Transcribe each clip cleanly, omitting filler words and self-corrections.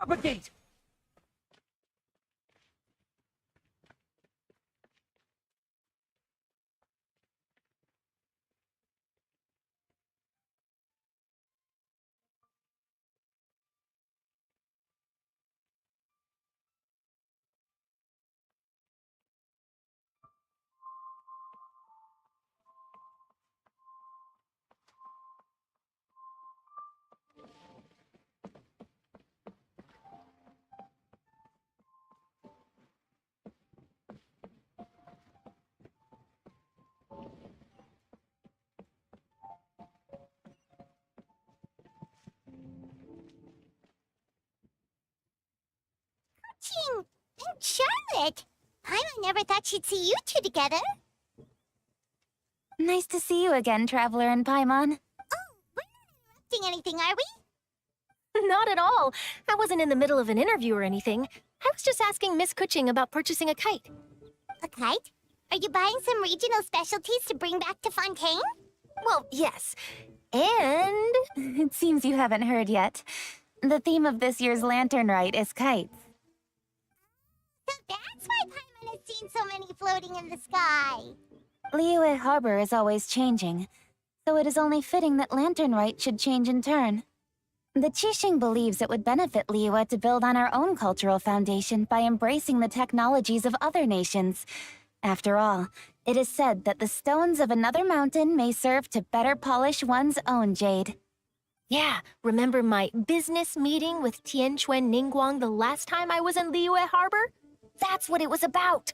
propagate! Ching and Charlotte! I never thought she'd see you two together. Nice to see you again, Traveler and Paimon. Oh, we're not interrupting anything, are we? Not at all. I wasn't in the middle of an interview or anything. I was just asking Miss Kuching about purchasing a kite. A kite? Are you buying some regional specialties to bring back to Fontaine? Well, yes. And... It seems you haven't heard yet. The theme of this year's Lantern Rite is kites. So that's why Paimon has seen so many floating in the sky. Liyue Harbor is always changing, so it is only fitting that Lantern Rite should change in turn. The Qixing believes it would benefit Liyue to build on our own cultural foundation by embracing the technologies of other nations. After all, it is said that the stones of another mountain may serve to better polish one's own jade. yeah, remember my business meeting with Tianquan Ningguang the last time I was in Liyue Harbor? That's what it was about.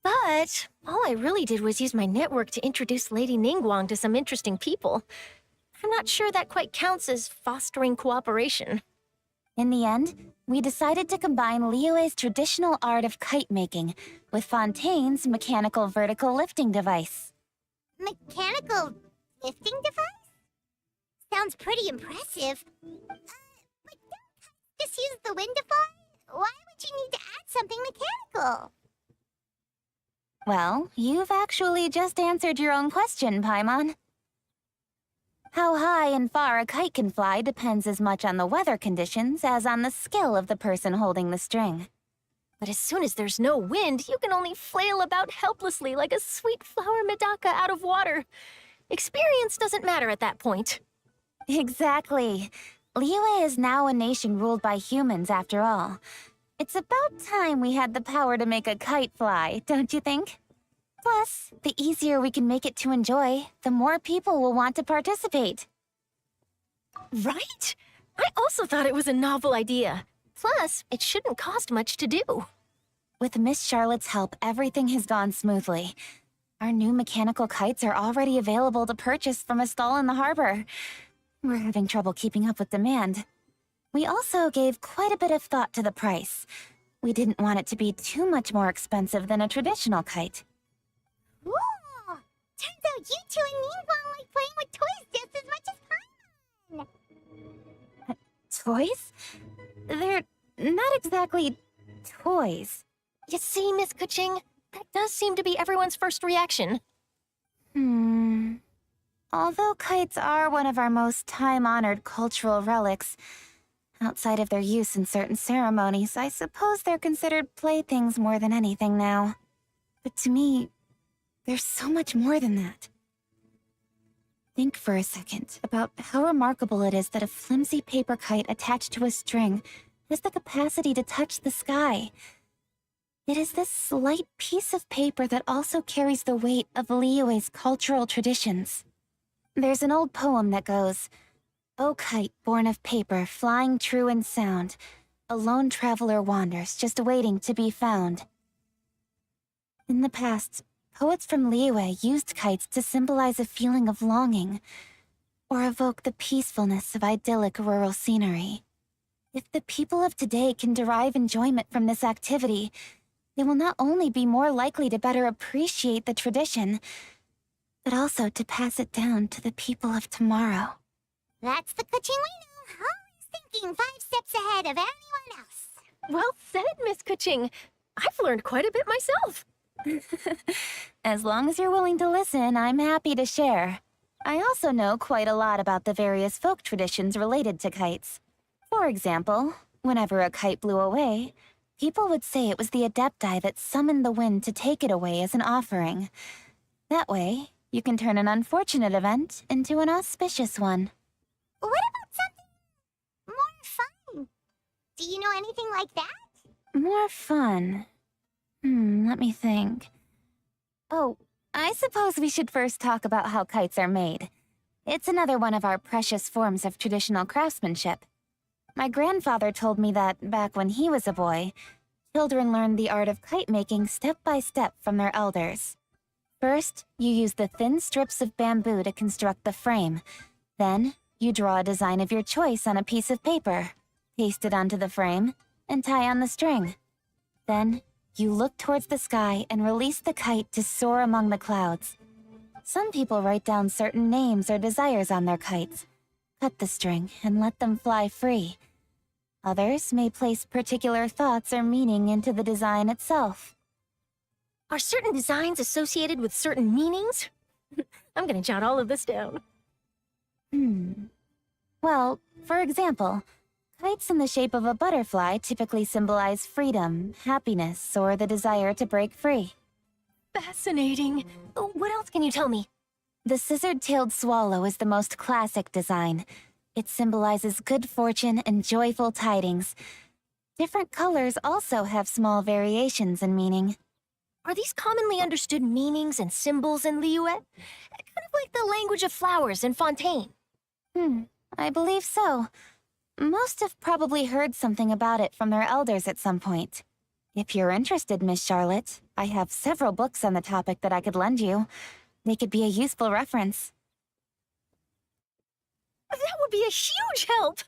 But all I really did was use my network to introduce Lady Ningguang to some interesting people. I'm not sure that quite counts as fostering cooperation. In the end, we decided to combine Liyue's traditional art of kite making with Fontaine's mechanical vertical lifting device. Mechanical lifting device? Sounds pretty impressive. But don't just use the wind to fly? Why would you need to add something mechanical? Well, you've actually just answered your own question, Paimon. How high and far a kite can fly depends as much on the weather conditions as on the skill of the person holding the string. But as soon as there's no wind, you can only flail about helplessly like a sweet flower medaka out of water. Experience doesn't matter at that point. Exactly. Liyue is now a nation ruled by humans, after all. It's about time we had the power to make a kite fly, don't you think? Plus, the easier we can make it to enjoy, the more people will want to participate. Right? I also thought it was a novel idea. Plus, it shouldn't cost much to do. With Miss Charlotte's help, everything has gone smoothly. Our new mechanical kites are already available to purchase from a stall in the harbor. We're having trouble keeping up with demand. We also gave quite a bit of thought to the price. We didn't want it to be too much more expensive than a traditional kite. Ooh! Turns out you two and Ningguang like playing with toys just as much as Paimon. Toys? They're not exactly toys. You see, Miss Kuching, that does seem to be everyone's first reaction. Although kites are one of our most time-honored cultural relics, outside of their use in certain ceremonies, I suppose they're considered playthings more than anything now. But to me, there's so much more than that. Think for a second about how remarkable it is that a flimsy paper kite attached to a string has the capacity to touch the sky. It is this slight piece of paper that also carries the weight of Liyue's cultural traditions. There's an old poem that goes, "O kite born of paper, flying true in sound, a lone traveler wanders, just waiting to be found." In the past, poets from Liyue used kites to symbolize a feeling of longing, or evoke the peacefulness of idyllic rural scenery. If the people of today can derive enjoyment from this activity, they will not only be more likely to better appreciate the tradition, but also to pass it down to the people of tomorrow. That's the Kuching we know, always thinking 5 steps ahead of anyone else. Well said, Miss Kuching. I've learned quite a bit myself. As long as you're willing to listen, I'm happy to share. I also know quite a lot about the various folk traditions related to kites. For example, Whenever a kite blew away, people would say it was the Adepti that summoned the wind to take it away as an offering. That way, you can turn an unfortunate event into an auspicious one. What about something more fun? Do you know anything like that? More fun? Let me think. Oh, I suppose we should first talk about how kites are made. It's another one of our precious forms of traditional craftsmanship. My grandfather told me that, back when he was a boy, children learned the art of kite making step by step from their elders. First, you use the thin strips of bamboo to construct the frame. Then, you draw a design of your choice on a piece of paper, paste it onto the frame, and tie on the string. Then, you look towards the sky and release the kite to soar among the clouds. Some people write down certain names or desires on their kites, cut the string, and let them fly free. Others may place particular thoughts or meaning into the design itself. Are certain designs associated with certain meanings? I'm gonna jot all of this down. Well, for example, kites in the shape of a butterfly typically symbolize freedom, happiness, or the desire to break free. Fascinating. What else can you tell me? The scissored-tailed swallow is the most classic design. It symbolizes good fortune and joyful tidings. Different colors also have small variations in meaning. Are these commonly understood meanings and symbols in Liyue? Kind of like the language of flowers in Fontaine. I believe so. Most have probably heard something about it from their elders at some point. If you're interested, Miss Charlotte, I have several books on the topic that I could lend you. They could be a useful reference. That would be a huge help!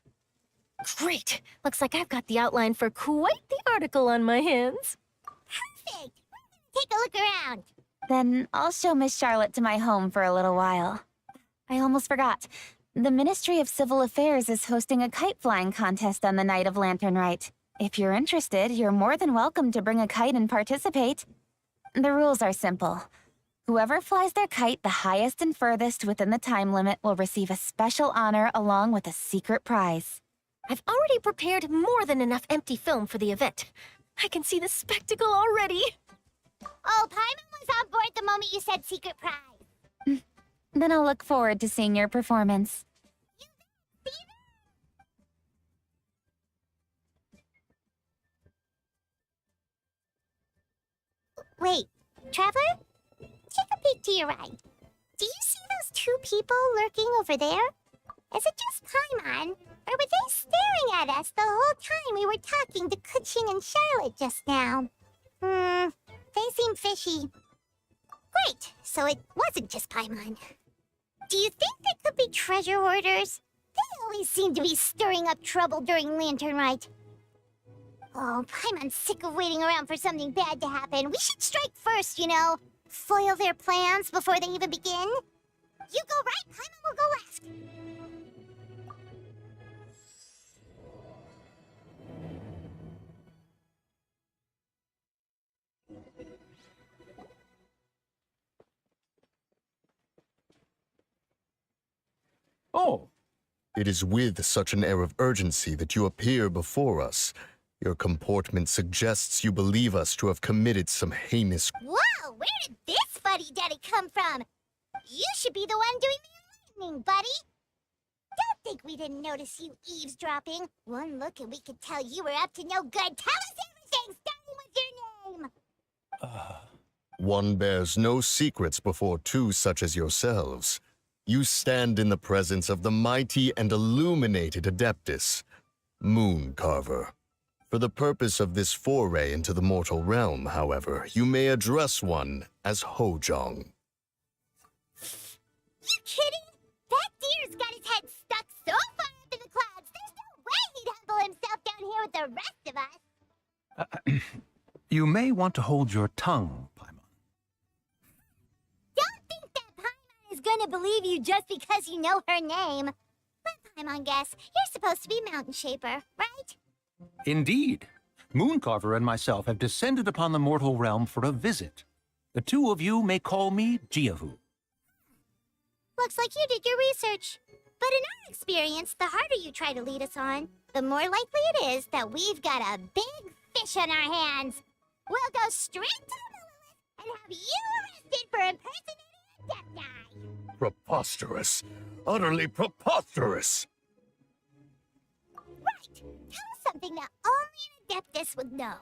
Great! Looks like I've got the outline for quite the article on my hands. Perfect! Take a look around. Then I'll show Miss Charlotte to my home for a little while. I almost forgot. The Ministry of Civil Affairs is hosting a kite flying contest on the night of Lantern Rite. If you're interested, you're more than welcome to bring a kite and participate. The rules are simple. Whoever flies their kite the highest and furthest within the time limit will receive a special honor along with a secret prize. I've already prepared more than enough empty film for the event. I can see the spectacle already. Oh, Paimon was on board the moment you said secret prize. Then I'll look forward to seeing your performance. Wait, Traveler? Take a peek to your right. Do you see those two people lurking over there? Is it just Paimon, or were they staring at us the whole time we were talking to Kuching and Charlotte just now? They seem fishy. Great, so it wasn't just Paimon. Do you think they could be treasure hoarders? They always seem to be stirring up trouble during Lantern Rite. Oh, Paimon's sick of waiting around for something bad to happen. We should strike first, you know. Foil their plans before they even begin. You go right, Paimon will go left. Oh. It is with such an air of urgency that you appear before us. Your comportment suggests you believe us to have committed some heinous... Whoa, where did this fuddy-duddy come from? You should be the one doing the enlightening, buddy. Don't think we didn't notice you eavesdropping. One look and we could tell you were up to no good. Tell us everything, starting with your name. One bears no secrets before two such as yourselves. You stand in the presence of the mighty and illuminated Adeptus, Moon Carver. For the purpose of this foray into the mortal realm, however, you may address one as Hojong. You kidding? That deer's got his head stuck so far up in the clouds, there's no way he'd humble himself down here with the rest of us. You may want to hold your tongue, Paimon. Don't think that Paimon is gonna believe you just because you know her name. Let Paimon guess, you're supposed to be Mountain Shaper, right? Indeed. Mooncarver and myself have descended upon the mortal realm for a visit. The two of you may call me Jiahu. Looks like you did your research. But in our experience, the harder you try to lead us on, the more likely it is that we've got a big fish on our hands. We'll go straight to the Lilith and have you arrested for impersonating a Adepti. Preposterous. Utterly preposterous. Right. Tell us something that only an Adeptus would know.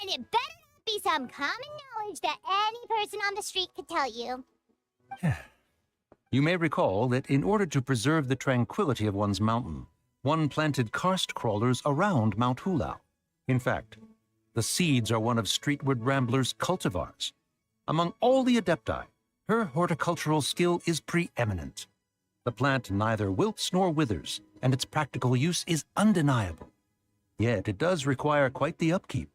And it better not be some common knowledge that any person on the street could tell you. You may recall that in order to preserve the tranquility of one's mountain, one planted karst crawlers around Mount Hulao. In fact, the seeds are one of Streetward Rambler's cultivars. Among all the Adepti, her horticultural skill is preeminent. The plant neither wilts nor withers, and its practical use is undeniable. Yet it does require quite the upkeep.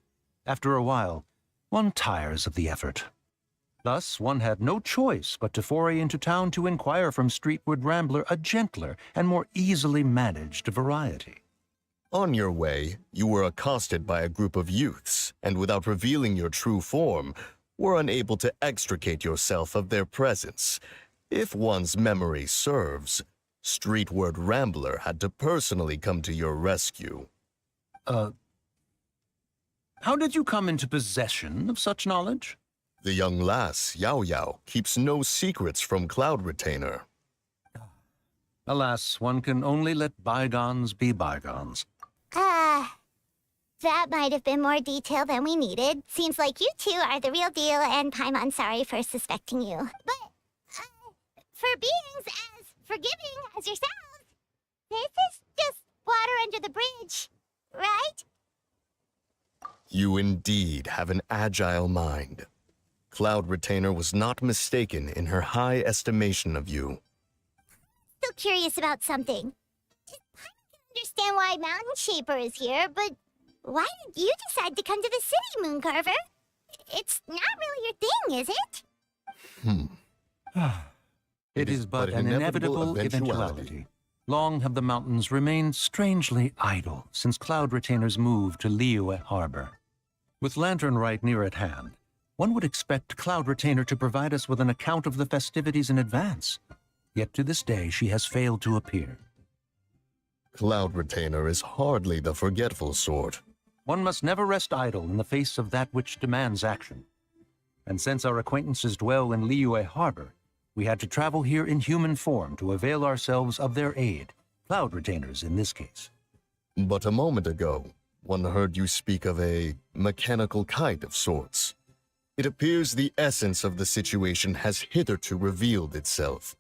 After a while, one tires of the effort. Thus, one had no choice but to foray into town to inquire from Streetward Rambler a gentler and more easily managed variety. On your way, you were accosted by a group of youths, and without revealing your true form, were unable to extricate yourself of their presence. If one's memory serves, Streetward Rambler had to personally come to your rescue. How did you come into possession of such knowledge? The young lass, Yao Yao, keeps no secrets from Cloud Retainer. Alas, one can only let bygones be bygones. That might have been more detail than we needed. Seems like you two are the real deal, and Paimon sorry for suspecting you. But, for beings as forgiving as yourselves, this is just water under the bridge, right? You indeed have an agile mind. Cloud Retainer was not mistaken in her high estimation of you. Still curious about something. I can understand why Mountain Shaper is here, but why did you decide to come to the city, Mooncarver? It's not really your thing, is it? It is but an inevitable eventuality. Long have the mountains remained strangely idle since Cloud Retainer's move to Liyue Harbor. With Lantern Rite near at hand, one would expect Cloud Retainer to provide us with an account of the festivities in advance. Yet to this day she has failed to appear. Cloud Retainer is hardly the forgetful sort. One must never rest idle in the face of that which demands action. And since our acquaintances dwell in Liyue Harbor, we had to travel here in human form to avail ourselves of their aid, Cloud Retainers in this case. But a moment ago, one heard you speak of a mechanical kite of sorts. It appears the essence of the situation has hitherto revealed itself.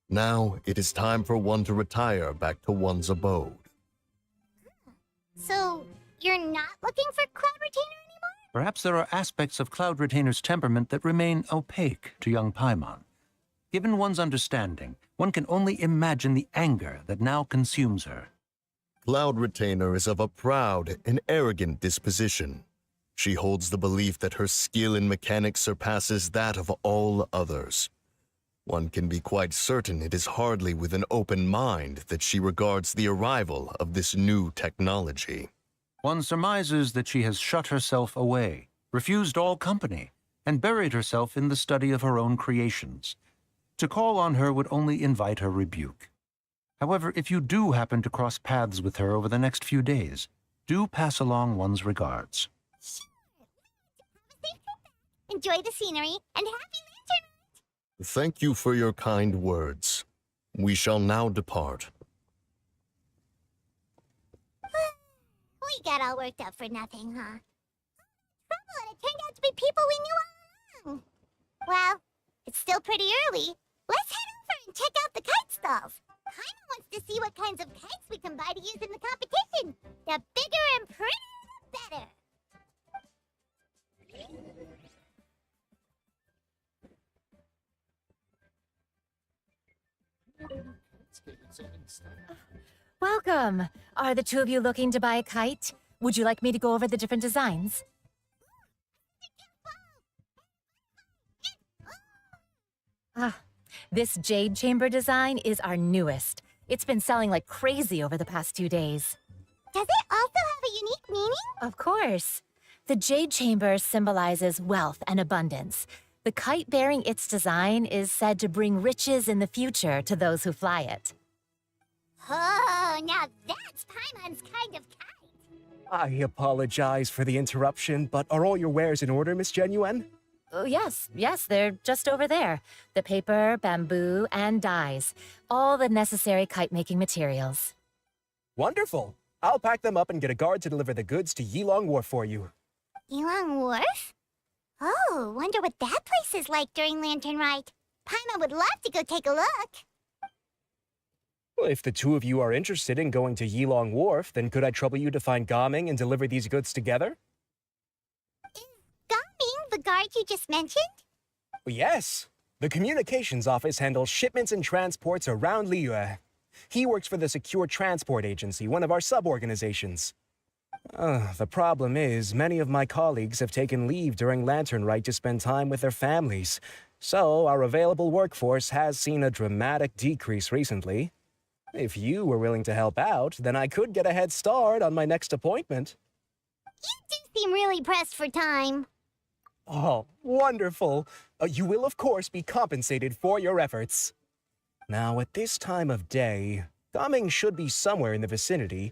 Now it is time for one to retire back to one's abode. So, you're not looking for Cloud Retainer anymore? Perhaps there are aspects of Cloud Retainer's temperament that remain opaque to young Paimon. Given one's understanding, one can only imagine the anger that now consumes her. Cloud Retainer is of a proud and arrogant disposition. She holds the belief that her skill in mechanics surpasses that of all others. One can be quite certain it is hardly with an open mind that she regards the arrival of this new technology. One surmises that she has shut herself away, refused all company, and buried herself in the study of her own creations. To call on her would only invite her rebuke. However, if you do happen to cross paths with her over the next few days, do pass along one's regards. Sure. Enjoy the scenery, and happy Lantern! Thank you for your kind words. We shall now depart. We got all worked up for nothing, huh? Trouble, and it turned out to be people we knew all along. Well, it's still pretty early. Let's head over and check out the kite stalls. Paimon wants to see what kinds of kites we can buy to use in the competition. The bigger and prettier, the better. Welcome. Are the two of you looking to buy a kite? Would you like me to go over the different designs? This Jade Chamber design is our newest. It's been selling like crazy over the past 2 days. Does it also have a unique meaning? Of course. The Jade Chamber symbolizes wealth and abundance. The kite bearing its design is said to bring riches in the future to those who fly it. Oh, now that's Paimon's kind of kite. I apologize for the interruption, but are all your wares in order, Miss Genuine? Oh, yes, they're just over there. The paper, bamboo, and dyes. All the necessary kite-making materials. Wonderful. I'll pack them up and get a guard to deliver the goods to Yilong Wharf for you. Yilong Wharf? Oh, wonder what that place is like during Lantern Rite. Paimon would love to go take a look. Well, if the two of you are interested in going to Yilong Wharf, then could I trouble you to find Gaming and deliver these goods together? Is Gaming the guard you just mentioned? Yes. The communications office handles shipments and transports around Liyue. He works for the Secure Transport Agency, one of our sub-organizations. The problem is, many of my colleagues have taken leave during Lantern Rite to spend time with their families, so our available workforce has seen a dramatic decrease recently. If you were willing to help out, then I could get a head start on my next appointment. You do seem really pressed for time. Oh, wonderful. You will, of course, be compensated for your efforts. Now, at this time of day, Gaming should be somewhere in the vicinity.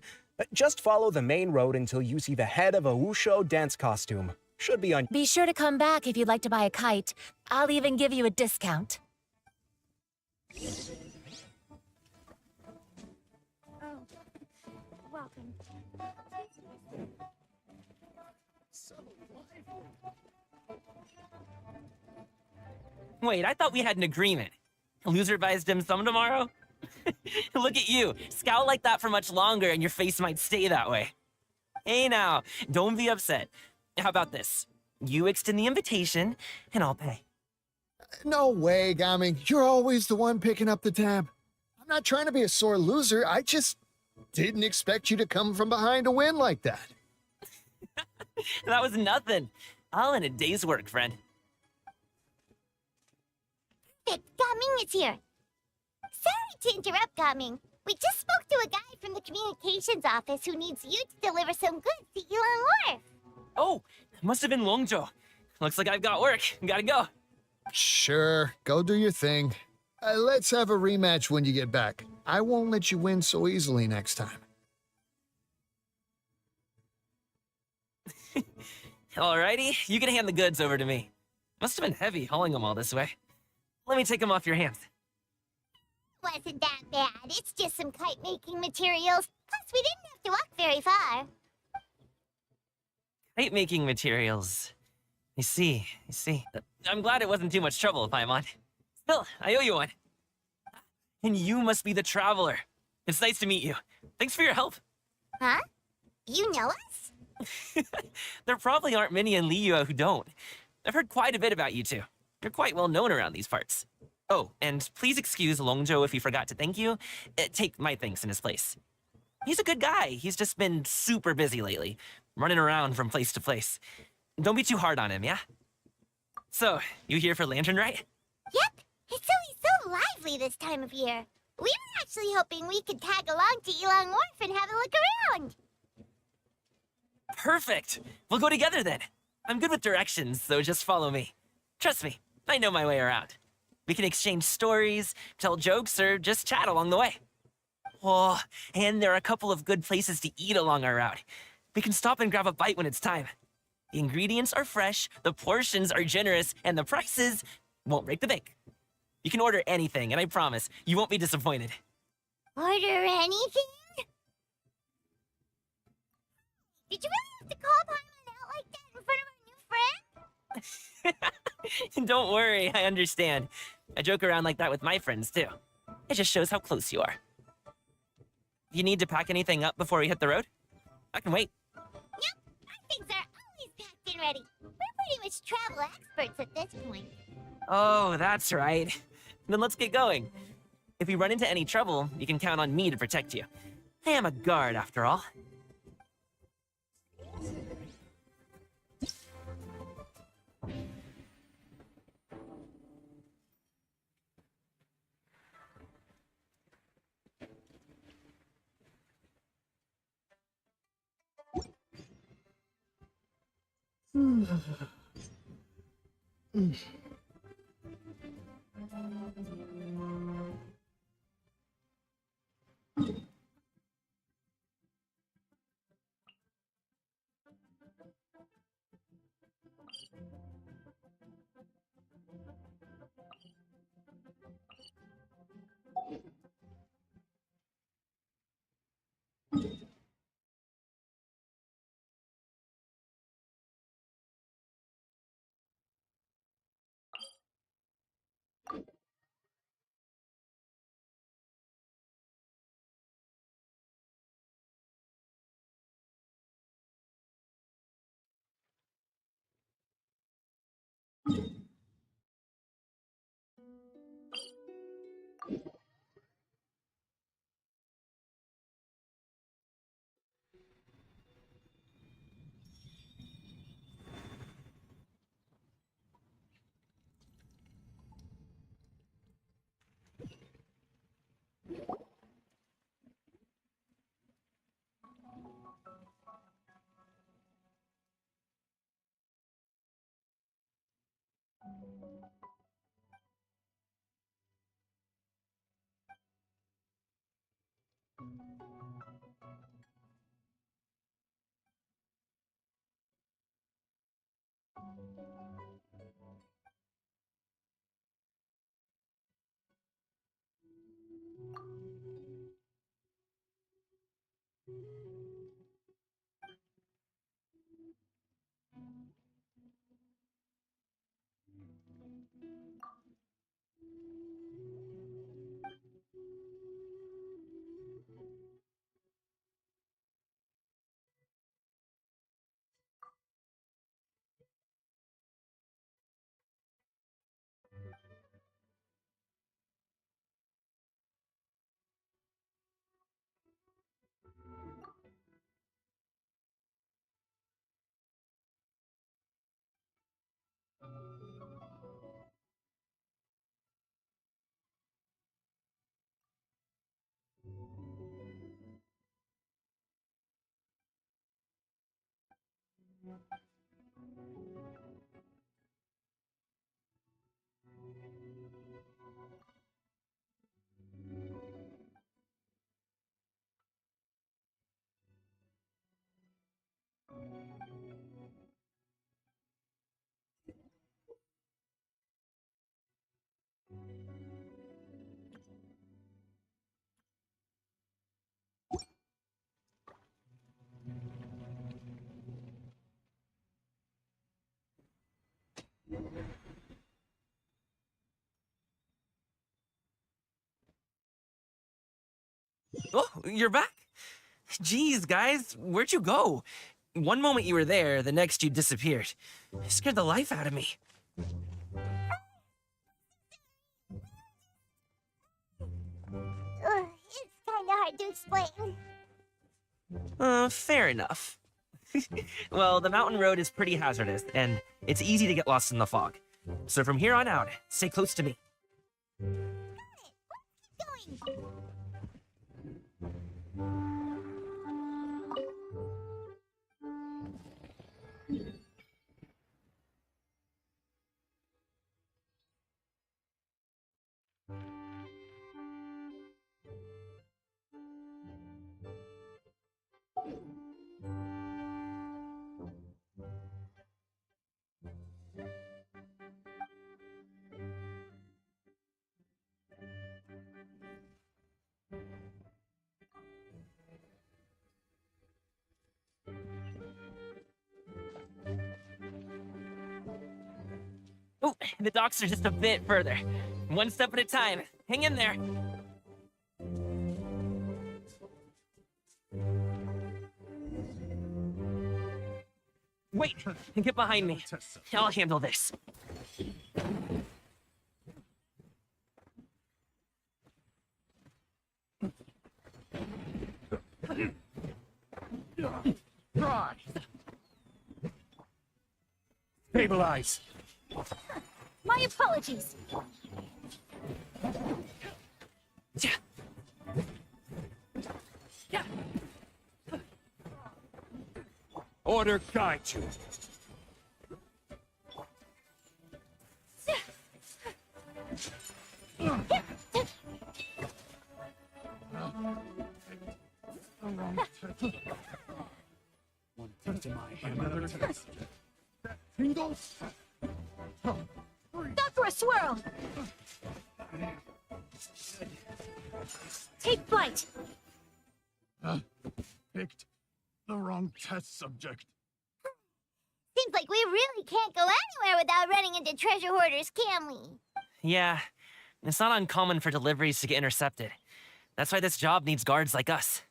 Just follow the main road until you see the head of a Wushu dance costume. Should be on... Be sure to come back if you'd like to buy a kite. I'll even give you a discount. Oh, welcome. Wait, I thought we had an agreement. Loser buys dim sum tomorrow? Look at you. Scowl like that for much longer and your face might stay that way. Hey now, don't be upset. How about this? You extend the invitation, and I'll pay. No way, Gaming. You're always the one picking up the tab. I'm not trying to be a sore loser. I just didn't expect you to come from behind to win like that. That was nothing. All in a day's work, friend. Gaming is here. Sorry to interrupt, Gaming. We just spoke to a guy from the communications office who needs you to deliver some goods to Yilong Wharf. Oh, must have been Longzhou. Looks like I've got work. Gotta go. Sure, go do your thing. Let's have a rematch when you get back. I won't let you win so easily next time. Alrighty, you can hand the goods over to me. Must have been heavy hauling them all this way. Let me take them off your hands. Wasn't that bad. It's just some kite-making materials. Plus, we didn't have to walk very far. Kite-making materials. I see. I'm glad it wasn't too much trouble, Paimon. Still, I owe you one. And you must be the traveler. It's nice to meet you. Thanks for your help. Huh? You know us? There probably aren't many in Liyue who don't. I've heard quite a bit about you two. You're quite well known around these parts. Oh, and please excuse Longzhou if he forgot to thank you. Take my thanks in his place. He's a good guy. He's just been super busy lately, running around from place to place. Don't be too hard on him, yeah? So, you here for Lantern Rite? Yep. It's always so lively this time of year. We were actually hoping we could tag along to Yilong Wharf and have a look around. Perfect. We'll go together then. I'm good with directions, so just follow me. Trust me, I know my way around. We can exchange stories, tell jokes, or just chat along the way. Oh, and there are a couple of good places to eat along our route. We can stop and grab a bite when it's time. The ingredients are fresh, the portions are generous, and the prices won't break the bank. You can order anything, and I promise you won't be disappointed. Order anything? Did you really have to call Paimon out like that in front of our new friend? Don't worry, I understand. I joke around like that with my friends, too. It just shows how close you are. You need to pack anything up before we hit the road? I can wait. Nope, our things are always packed and ready. We're pretty much travel experts at this point. Oh, that's right. Then let's get going. If we run into any trouble, you can count on me to protect you. I am a guard, after all. Oh, you're back? Jeez, guys, where'd you go? One moment you were there, the next you disappeared. You scared the life out of me. It's kinda hard to explain. Fair enough. Well, the mountain road is pretty hazardous, and it's easy to get lost in the fog. So from here on out, stay close to me. Keep going. Oh, the docks are just a bit further. One step at a time. Hang in there. Wait, get behind me. I'll handle this. Stabilize! My apologies. Yeah. Yeah. Order guide you. One test to my hand, another test. Tingles. Go for a swirl. Take flight. Picked the wrong test subject. Seems like we really can't go anywhere without running into treasure hoarders, can we? Yeah, it's not uncommon for deliveries to get intercepted. That's why this job needs guards like us.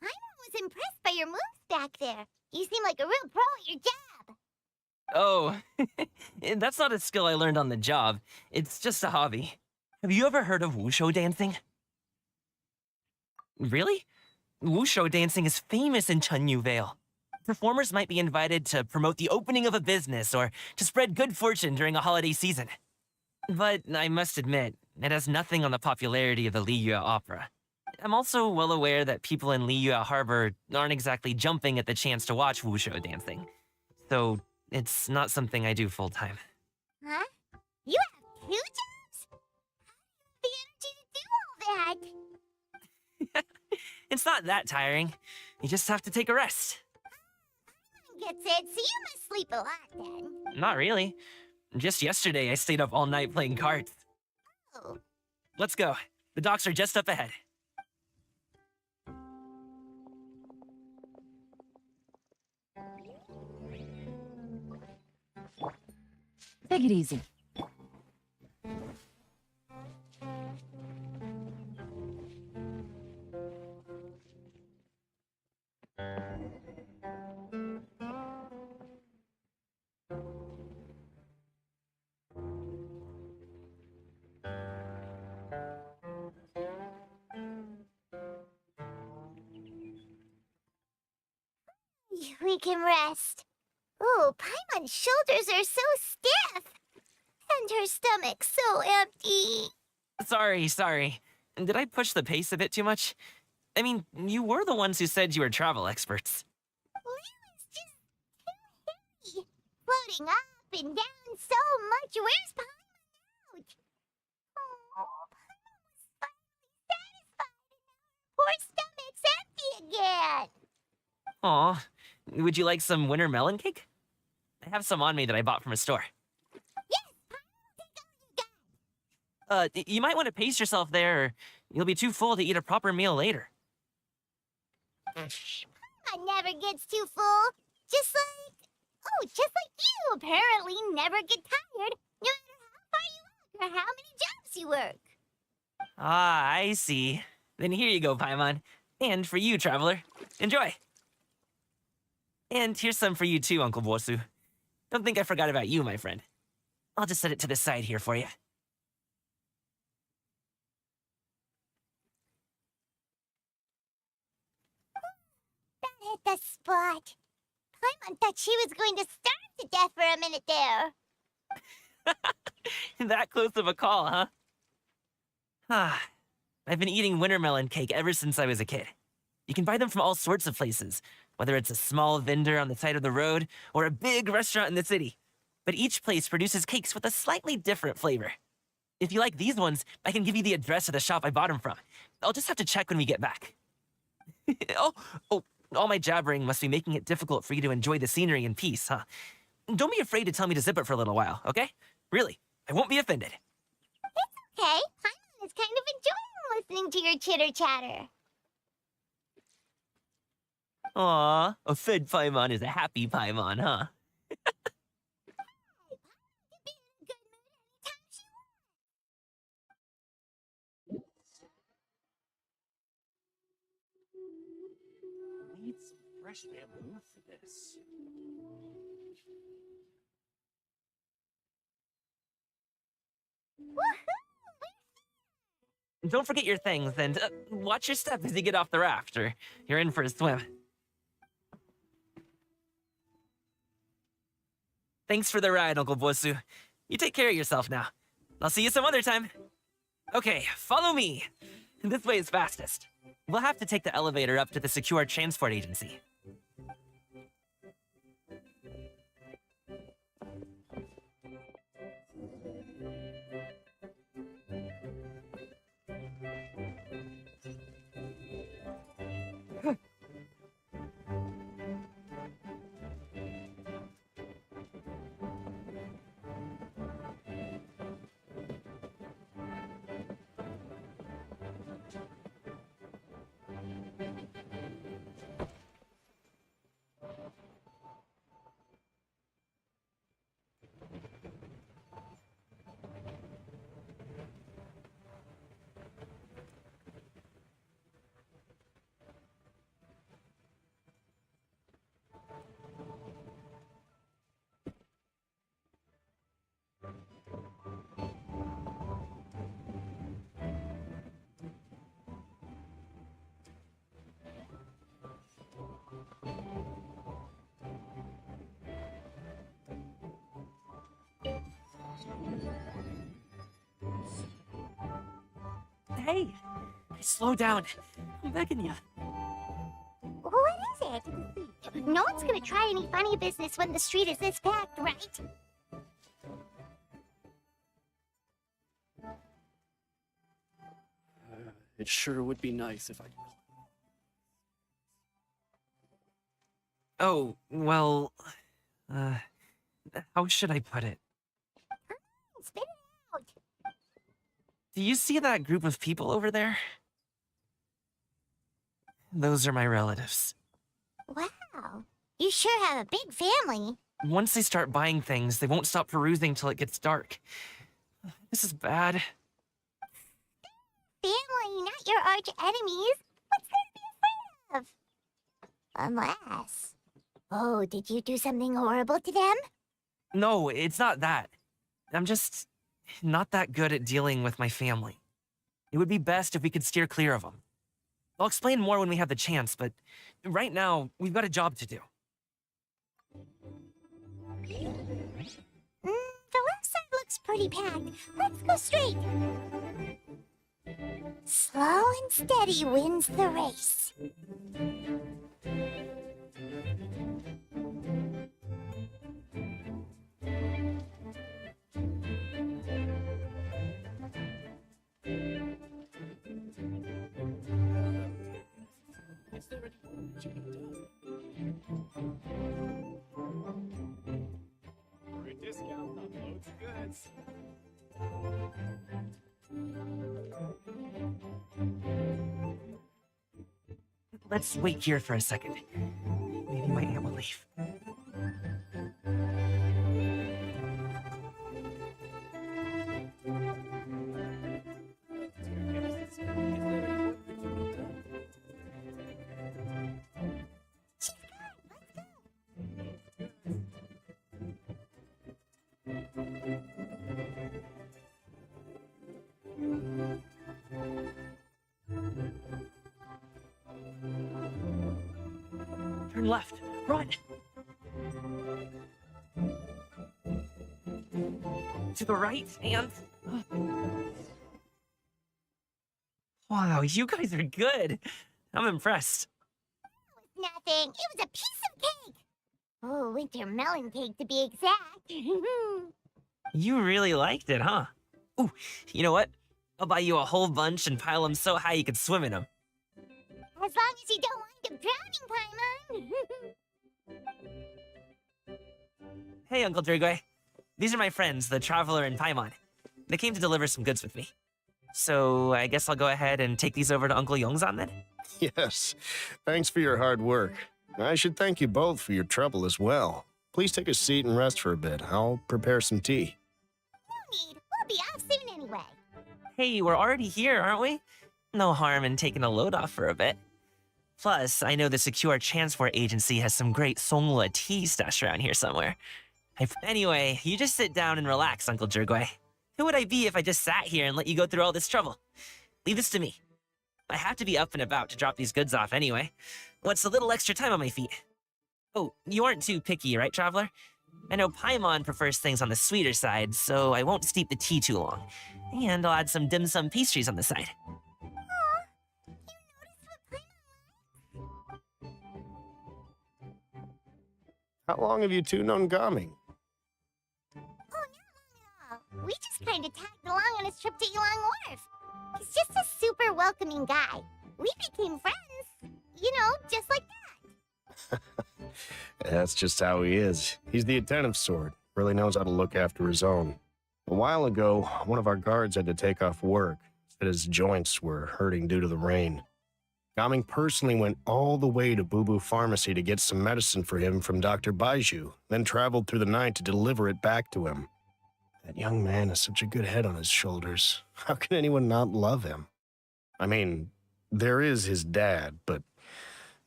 I was impressed by your moves back there. You seem like a real pro at your job. Oh, that's not a skill I learned on the job. It's just a hobby. Have you ever heard of wushu dancing? Really? Wushu dancing is famous in Chunyu Vale. Performers might be invited to promote the opening of a business or to spread good fortune during a holiday season. But I must admit, it has nothing on the popularity of the Liyue Opera. I'm also well aware that people in Liyue Harbor aren't exactly jumping at the chance to watch wushu dancing. So it's not something I do full-time. Huh? You have 2 jobs? How do you have the energy to do all that? It's not that tiring. You just have to take a rest. Gets it, so you must sleep a lot then. Not really. Just yesterday, I stayed up all night playing cards. Oh. Let's go. The docks are just up ahead. Take it easy. We can rest. Ooh, Paimon's shoulders are so stiff. And her stomach so empty. Sorry. Did I push the pace a bit too much? I mean, you were the ones who said you were travel experts. Lily's just too floating up and down so much. Where's Paimon out? Oh, Paimon was finally satisfied and now her poor stomach's empty again. Aw, would you like some winter melon cake? I have some on me that I bought from a store. Yes, Paimon, take all you got. You might want to pace yourself there, or you'll be too full to eat a proper meal later. Paimon never gets too full. Just like you apparently never get tired, no matter how far you walk or how many jobs you work. Ah, I see. Then here you go, Paimon. And for you, traveler. Enjoy. And here's some for you too, Uncle Bosu. Don't think I forgot about you, my friend. I'll just set it to the side here for you. That hit the spot. Paimon thought she was going to starve to death for a minute there. That close of a call, huh? I've been eating winter melon cake ever since I was a kid. You can buy them from all sorts of places, whether it's a small vendor on the side of the road or a big restaurant in the city. But each place produces cakes with a slightly different flavor. If you like these ones, I can give you the address of the shop I bought them from. I'll just have to check when we get back. Oh, all my jabbering must be making it difficult for you to enjoy the scenery in peace, huh? Don't be afraid to tell me to zip it for a little while, okay? Really, I won't be offended. It's okay. Paimon is kind of enjoying listening to your chitter-chatter. Aw, a fed Paimon is a happy Paimon, huh? Need some fresh bamboo for this. Don't forget your things, and watch your step as you get off the raft, or you're in for a swim. Thanks for the ride, Uncle Bosu. You take care of yourself now. I'll see you some other time. Okay, follow me. This way is fastest. We'll have to take the elevator up to the secure transport agency. Hey, slow down. I'm begging you. What is it? No one's gonna try any funny business when the street is this packed, right? It sure would be nice if I could. Oh, well, how should I put it? Spit it out. Do you see that group of people over there? Those are my relatives. Wow. You sure have a big family. Once they start buying things, they won't stop perusing till it gets dark. This is bad. Family, not your arch enemies. What's there to be afraid of? Unless... Oh, did you do something horrible to them? No, it's not that. I'm just not that good at dealing with my family. It would be best if we could steer clear of them. I'll explain more when we have the chance, but right now, we've got a job to do. The left side looks pretty packed. Let's go straight. Slow and steady wins the race. For a discount on loads of goods. Let's wait here for a second. Maybe my aunt will leave. Turn left. Run! To the right, and... Wow, you guys are good. I'm impressed. Nothing. It was a piece of cake. Oh, winter melon cake to be exact. You really liked it, huh? Ooh, you know what? I'll buy you a whole bunch and pile them so high you could swim in them. As long as you don't wind up drowning, Paimon. Hey, Uncle Drigway. These are my friends, the Traveler and Paimon. They came to deliver some goods with me. So I guess I'll go ahead and take these over to Uncle Yongzan then? Yes. Thanks for your hard work. I should thank you both for your trouble as well. Please take a seat and rest for a bit. I'll prepare some tea. No need. We'll be off soon anyway. Hey, we're already here, aren't we? No harm in taking a load off for a bit. Plus, I know the Secure Transport Agency has some great Songhua tea stashed around here somewhere. Anyway, you just sit down and relax, Uncle Jirgway. Who would I be if I just sat here and let you go through all this trouble? Leave this to me. I have to be up and about to drop these goods off anyway. What's a little extra time on my feet? Oh, you aren't too picky, right, Traveler? I know Paimon prefers things on the sweeter side, so I won't steep the tea too long. And I'll add some dim sum pastries on the side. How long have you two known Gaming? We just kind of tagged along on his trip to Yulong Wharf. He's just a super welcoming guy. We became friends. You know, just like that. That's just how he is. He's the attentive sort. Really knows how to look after his own. A while ago, one of our guards had to take off work. Said his joints were hurting due to the rain. Gaming personally went all the way to Boo Boo Pharmacy to get some medicine for him from Dr. Baiju, then traveled through the night to deliver it back to him. That young man has such a good head on his shoulders. How can anyone not love him? I mean, there is his dad, but,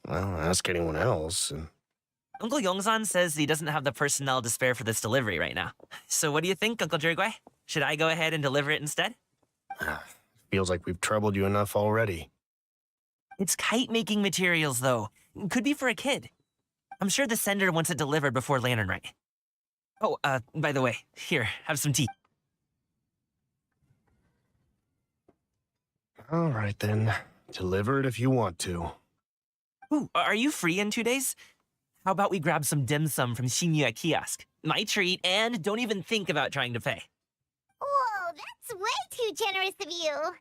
well, ask anyone else. And Uncle Yongzan says he doesn't have the personnel to spare for this delivery right now. So what do you think, Uncle Jirgway? Should I go ahead and deliver it instead? Feels like we've troubled you enough already. It's kite-making materials, though. Could be for a kid. I'm sure the sender wants it delivered before Lantern Rite. Oh, by the way, here, have some tea. All right, then. Deliver it if you want to. Ooh, are you free in 2 days? How about we grab some dim sum from Shinya Kiosk? My treat, and don't even think about trying to pay. Whoa, that's way too generous of you.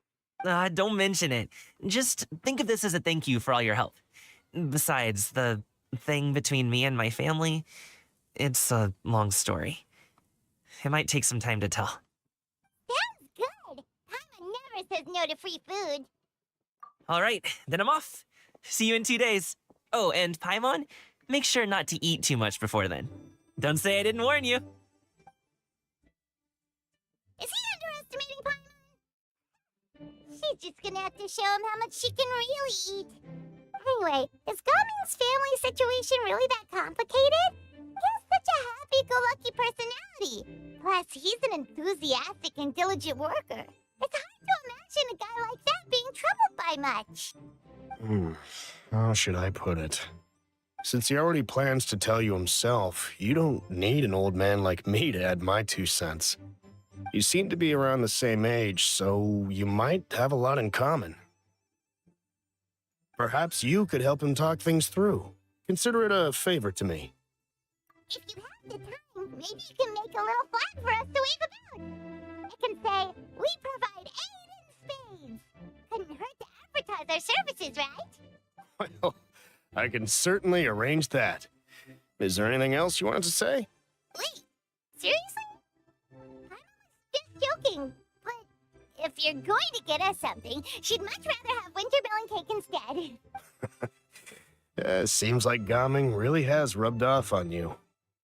Don't mention it. Just think of this as a thank you for all your help. Besides, the thing between me and my family, it's a long story. It might take some time to tell. Sounds good. Paimon never says no to free food. All right, then I'm off. See you in 2 days. Oh, and Paimon, make sure not to eat too much before then. Don't say I didn't warn you. Is he underestimating Paimon? She's just gonna have to show him how much she can really eat. Anyway, is Gaming's family situation really that complicated? He has such a happy-go-lucky personality. Plus, he's an enthusiastic and diligent worker. It's hard to imagine a guy like that being troubled by much. How should I put it? Since he already plans to tell you himself, you don't need an old man like me to add my 2 cents. You seem to be around the same age, so you might have a lot in common. Perhaps you could help him talk things through. Consider it a favor to me. If you have the time, maybe you can make a little flag for us to wave about. It can say, "We provide aid in spades." Couldn't hurt to advertise our services, right? Well, I can certainly arrange that. Is there anything else you wanted to say? Wait, seriously? I'm just joking, but if you're going to get us something, she'd much rather have wintermelon cake instead. Seems like Gaming really has rubbed off on you.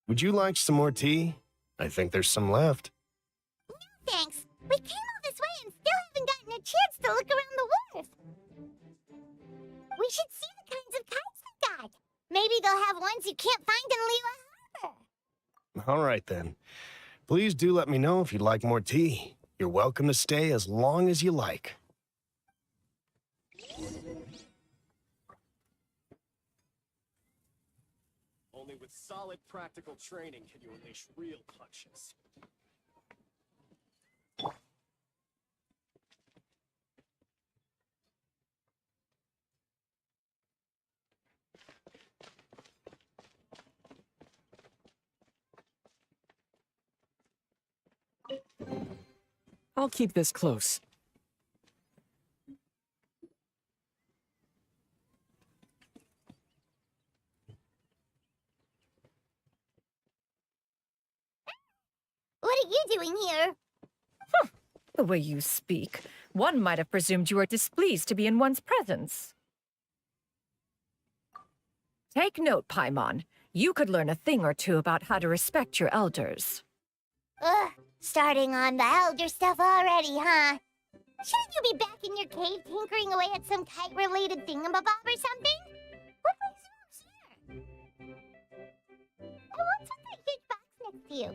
Would you like some more tea? I think there's some left. No, thanks. We came all this way and still haven't gotten a chance to look around the wharf. We should see the kinds of kites they got. Maybe they'll have ones you can't find in Liyue Harbor. All right, then. Please do let me know if you'd like more tea. You're welcome to stay as long as you like. Only with solid practical training can you unleash real punches. I'll keep this close. What are you doing here? The way you speak, one might have presumed you were displeased to be in one's presence. Take note, Paimon. You could learn a thing or two about how to respect your elders. Ugh, starting on the elder stuff already, huh? Shouldn't you be back in your cave tinkering away at some kite-related thingamabob or something? What brings you up here? And what's with that huge box next to you?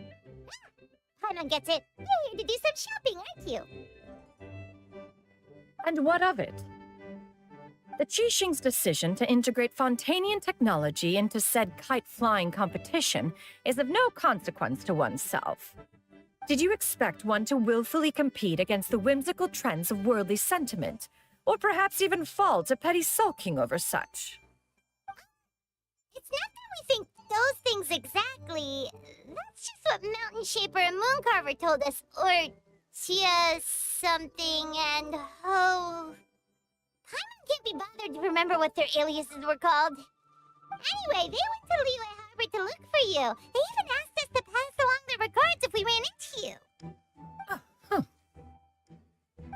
Paimon gets it. You're here to do some shopping, aren't you? And what of it? The Qixing's decision to integrate Fontanian technology into said kite-flying competition is of no consequence to oneself. Did you expect one to willfully compete against the whimsical trends of worldly sentiment, or perhaps even fall to petty sulking over such? It's not that we think those things exactly. That's just what Mountain Shaper and Mooncarver told us. Or Chia something and Ho. Paimon can't be bothered to remember what their aliases were called. Anyway, they went to Liyue Harbor to look for you. They even asked us to pass along their regards if we ran into you.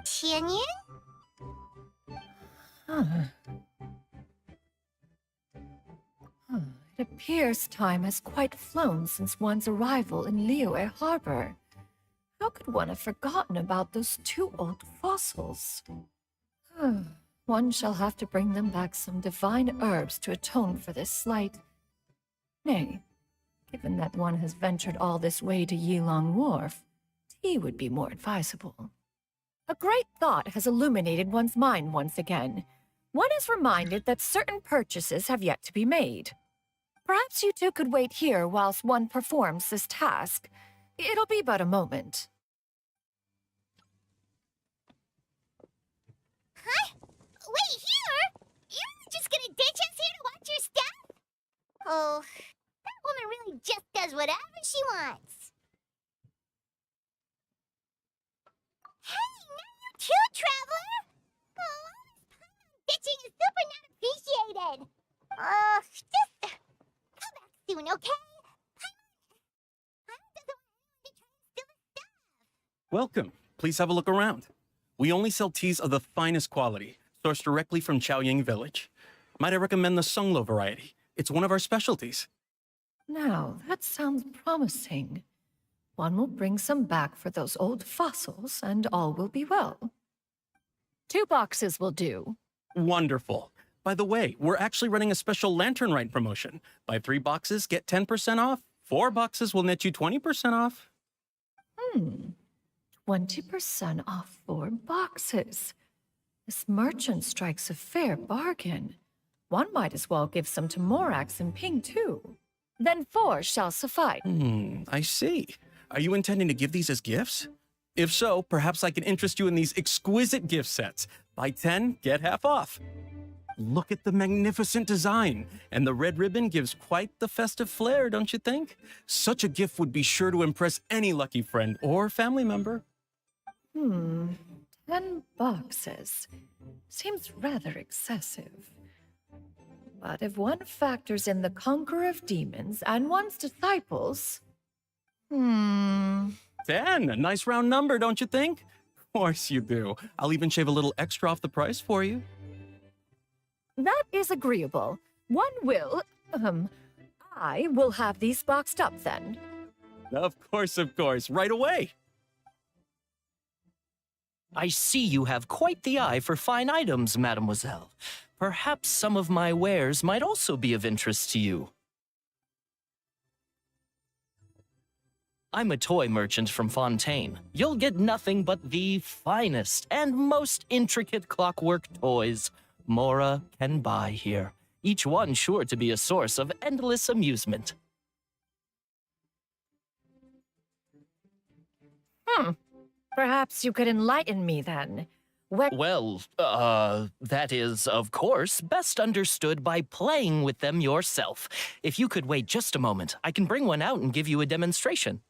Tianyin? It appears time has quite flown since one's arrival in Liyue Harbor. How could one have forgotten about those two old fossils? One shall have to bring them back some divine herbs to atone for this slight. Nay, given that one has ventured all this way to Yilong Wharf, tea would be more advisable. A great thought has illuminated one's mind once again. One is reminded that certain purchases have yet to be made. Perhaps you two could wait here whilst one performs this task. It'll be but a moment. Huh? Wait, here? You're just gonna ditch us here to watch your stuff? Oh, that woman really just does whatever she wants. Hey, not you too, Traveler! Oh, all this Paimon ditching is super not appreciated. Just come back soon, okay? Paimon doesn't want anyone to try and steal his stuff. Welcome. Please have a look around. We only sell teas of the finest quality, sourced directly from Chaoying Village. Might I recommend the Sunglo variety? It's one of our specialties. Now, that sounds promising. One will bring some back for those old fossils, and all will be well. 2 boxes will do. Wonderful. By the way, we're actually running a special Lantern Rite promotion. Buy 3 boxes, get 10% off. 4 boxes will net you 20% off. 20% off 4 boxes. This merchant strikes a fair bargain. One might as well give some to Morax and Ping, too. Then 4 shall suffice. I see. Are you intending to give these as gifts? If so, perhaps I can interest you in these exquisite gift sets. Buy 10, get half off. Look at the magnificent design, and the red ribbon gives quite the festive flair, don't you think? Such a gift would be sure to impress any lucky friend or family member. 10 boxes. Seems rather excessive. But if one factors in the conqueror of demons and one's disciples... 10, a nice round number, don't you think? Of course you do. I'll even shave a little extra off the price for you. That is agreeable. One will, I will have these boxed up then. Of course, right away. I see you have quite the eye for fine items, mademoiselle. Perhaps some of my wares might also be of interest to you. I'm a toy merchant from Fontaine. You'll get nothing but the finest and most intricate clockwork toys Mora can buy here, each one sure to be a source of endless amusement. Perhaps you could enlighten me then. Well, that is, of course, best understood by playing with them yourself. If you could wait just a moment, I can bring one out and give you a demonstration.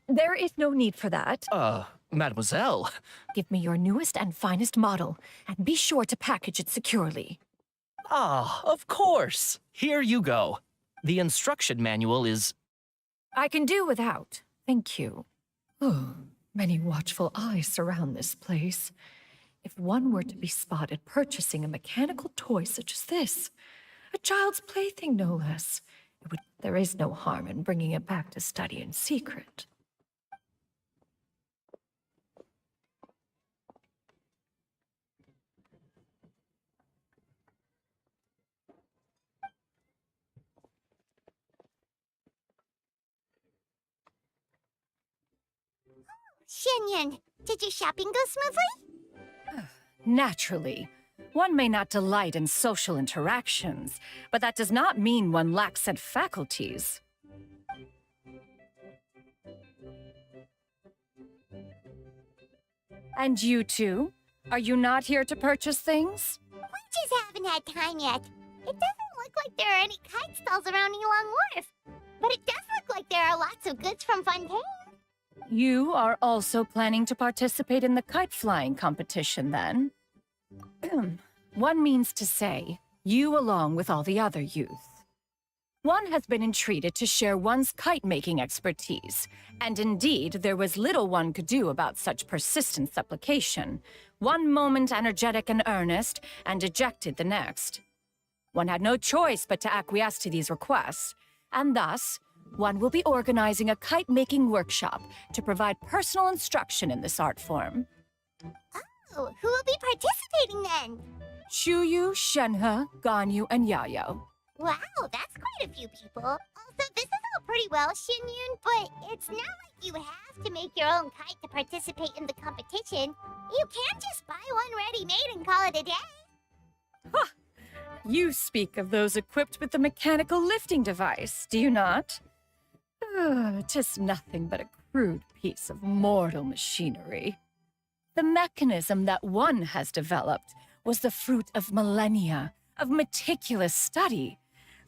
There is no need for that. Mademoiselle. Give me your newest and finest model, and be sure to package it securely. Ah, of course. Here you go. The instruction manual is... I can do without, thank you. Oh, many watchful eyes surround this place. If one were to be spotted purchasing a mechanical toy such as this, a child's plaything no less, there is no harm in bringing it back to study in secret. Xianyun, did your shopping go smoothly? Naturally. One may not delight in social interactions, but that does not mean one lacks said faculties. And you two? Are you not here to purchase things? We just haven't had time yet. It doesn't look like there are any kite stalls around Elong Wharf, but it does look like there are lots of goods from Fontaine. You are also planning to participate in the kite flying competition, then? One means to say, you along with all the other youth. One has been entreated to share one's kite-making expertise, and indeed there was little one could do about such persistent supplication. One moment energetic and earnest, and dejected the next. One had no choice but to acquiesce to these requests, and thus, one will be organizing a kite-making workshop to provide personal instruction in this art form. Oh, who will be participating then? Chuyu, Shenhe, Ganyu, and Yayo. Wow, that's quite a few people. Also, this is all pretty well, Xianyun, but it's not like you have to make your own kite to participate in the competition. You can't just buy one ready-made and call it a day. Huh. You speak of those equipped with the mechanical lifting device, do you not? 'Tis nothing but a crude piece of mortal machinery. The mechanism that one has developed was the fruit of millennia of meticulous study.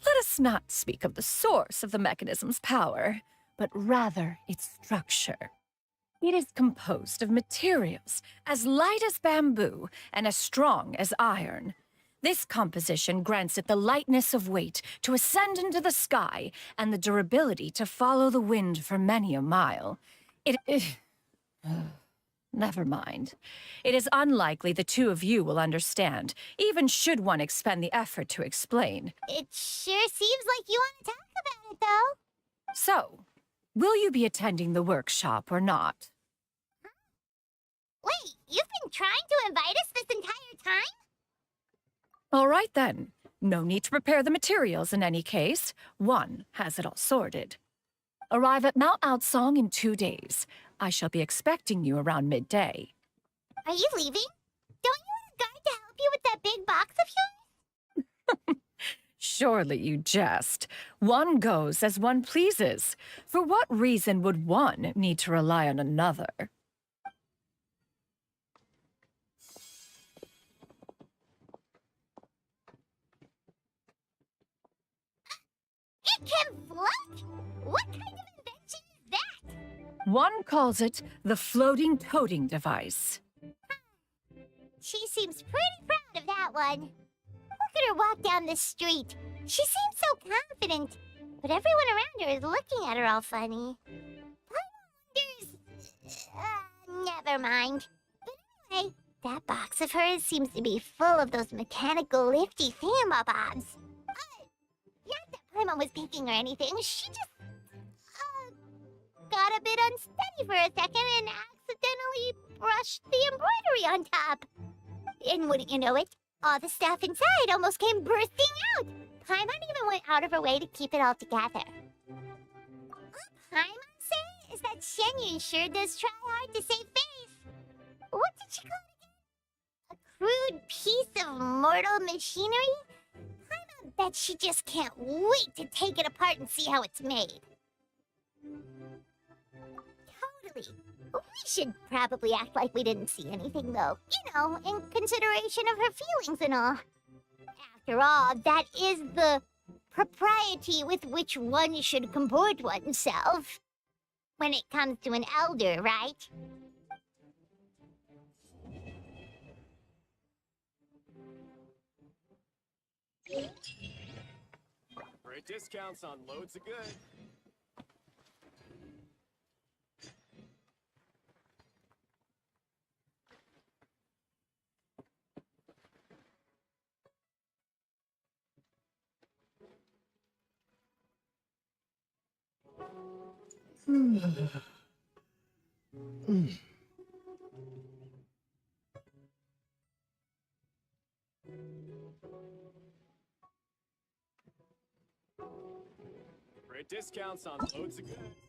Let us not speak of the source of the mechanism's power, but rather its structure. It is composed of materials as light as bamboo and as strong as iron. This composition grants it the lightness of weight to ascend into the sky and the durability to follow the wind for many a mile. Never mind. It is unlikely the two of you will understand, even should one expend the effort to explain. It sure seems like you want to talk about it, though. So, will you be attending the workshop or not? Wait, you've been trying to invite us this entire time? All right then. No need to prepare the materials in any case. One has it all sorted. Arrive at Mount Outsong in 2 days. I shall be expecting you around midday. Are you leaving? Don't you want a guide to help you with that big box of yours? Surely you jest. One goes as one pleases. For what reason would one need to rely on another? It can float? What kind of invention is that? One calls it the floating toting device. She seems pretty proud of that one. Look at her walk down the street. She seems so confident, but everyone around her is looking at her all funny. Paimon wonders... never mind. But anyway, that box of hers seems to be full of those mechanical lifty thingamabobs. Not that Paimon was picking or anything, she just... got a bit unsteady for a second and accidentally brushed the embroidery on top. And wouldn't you know it, all the stuff inside almost came bursting out. Paimon even went out of her way to keep it all together. All Paimon say is that Shenyun sure does try hard to save face. What did she call it again? A crude piece of mortal machinery? Paimon bet she just can't wait to take it apart and see how it's made. Totally. We should probably act like we didn't see anything, though. You know, in consideration of her feelings and all. After all, that is the propriety with which one should comport oneself. When it comes to an elder, right? Great discounts on loads of good. Great discounts on loads of goods.